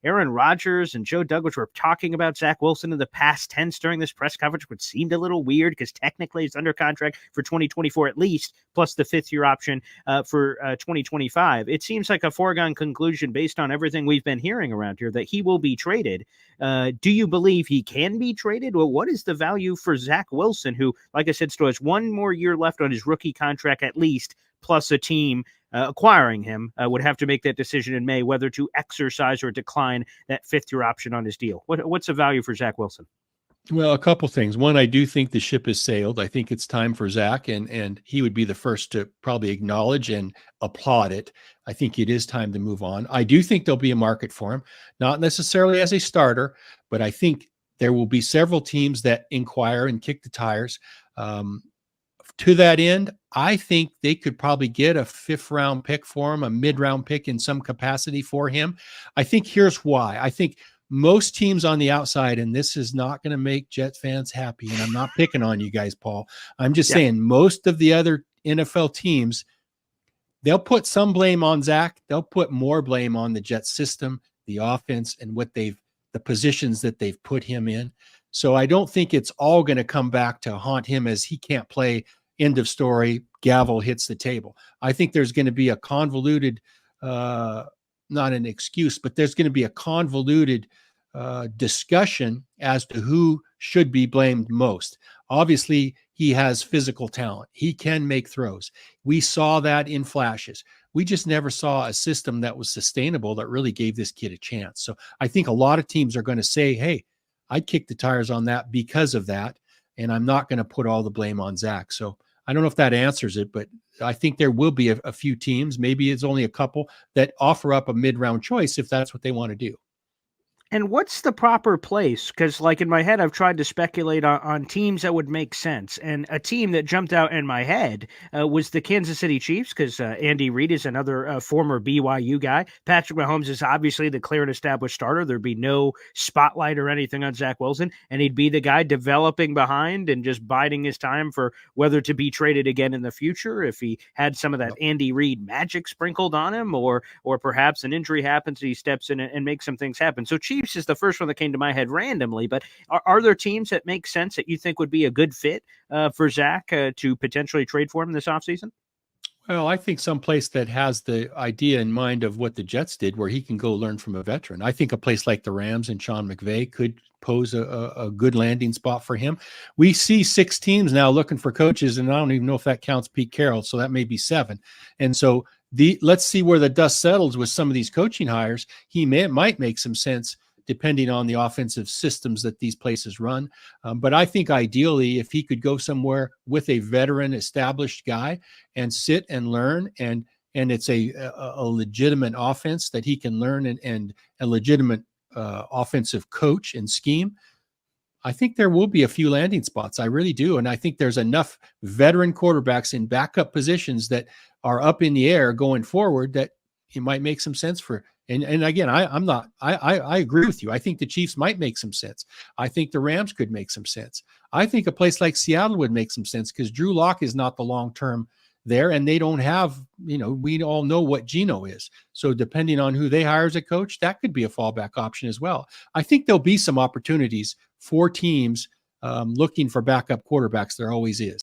Aaron Rodgers and Joe Douglas were talking about Zach Wilson in the past tense during this press conference, which seemed a little weird because technically he's under contract for 2024 at least, plus the fifth-year option for 2025. It seems like a foregone conclusion based on everything we've been hearing around here that he will be traded. Do you believe he can be traded? Well, what is the value for Zach Wilson, who, like I said, still has one more year left on his rookie contract at least, plus a team acquiring him would have to make that decision in May whether to exercise or decline that fifth-year option on his deal. What's the value for Zach Wilson? Well, a couple things. One, I do think the ship has sailed. I think it's time for Zach, and he would be the first to probably acknowledge and applaud it. I think it is time to move on. I do think there'll be a market for him, not necessarily as a starter, but I think there will be several teams that inquire and kick the tires. To that end, I think they could probably get a fifth-round pick for him, a mid-round pick in some capacity for him. I think here's why. I think most teams on the outside, and this is not going to make Jet fans happy, and I'm not picking on you guys, Paul. I'm just saying most of the other NFL teams, they'll put some blame on Zach. They'll put more blame on the Jet system, the offense, and the positions that they've put him in. So I don't think it's all going to come back to haunt him as he can't play. End of story. Gavel hits the table. I think there's going to be a convoluted, not an excuse, but there's going to be a convoluted discussion as to who should be blamed most. Obviously, he has physical talent. He can make throws. We saw that in flashes. We just never saw a system that was sustainable that really gave this kid a chance. So I think a lot of teams are going to say, hey, I'd kick the tires on that because of that, and I'm not going to put all the blame on Zach. So I don't know if that answers it, but I think there will be a few teams, maybe it's only a couple, that offer up a mid-round choice if that's what they want to do. And what's the proper place? Because, like, in my head, I've tried to speculate on teams that would make sense. And a team that jumped out in my head was the Kansas City Chiefs, because Andy Reid is another former BYU guy. Patrick Mahomes is obviously the clear and established starter. There'd be no spotlight or anything on Zach Wilson, and he'd be the guy developing behind and just biding his time for whether to be traded again in the future if he had some of that Andy Reid magic sprinkled on him, or perhaps an injury happens and he steps in and makes some things happen. So Chiefs is the first one that came to my head randomly, but are there teams that make sense that you think would be a good fit for Zach to potentially trade for him this offseason? Well, I think someplace that has the idea in mind of what the Jets did, where he can go learn from a veteran. I think a place like the Rams and Sean McVay could pose a good landing spot for him. We see 6 teams now looking for coaches, and I don't even know if that counts Pete Carroll, so that may be 7. And so let's see where the dust settles with some of these coaching hires. He might make some sense depending on the offensive systems that these places run. But I think ideally, if he could go somewhere with a veteran established guy and sit and learn, and it's a legitimate offense that he can learn, and a legitimate offensive coach and scheme, I think there will be a few landing spots. I really do. And I think there's enough veteran quarterbacks in backup positions that are up in the air going forward that it might make some sense for. And again, I agree with you. I think the Chiefs might make some sense. I think the Rams could make some sense. I think a place like Seattle would make some sense because Drew Lock is not the long-term there, and they don't have, we all know what Geno is. So depending on who they hire as a coach, that could be a fallback option as well. I think there'll be some opportunities for teams looking for backup quarterbacks. There always is.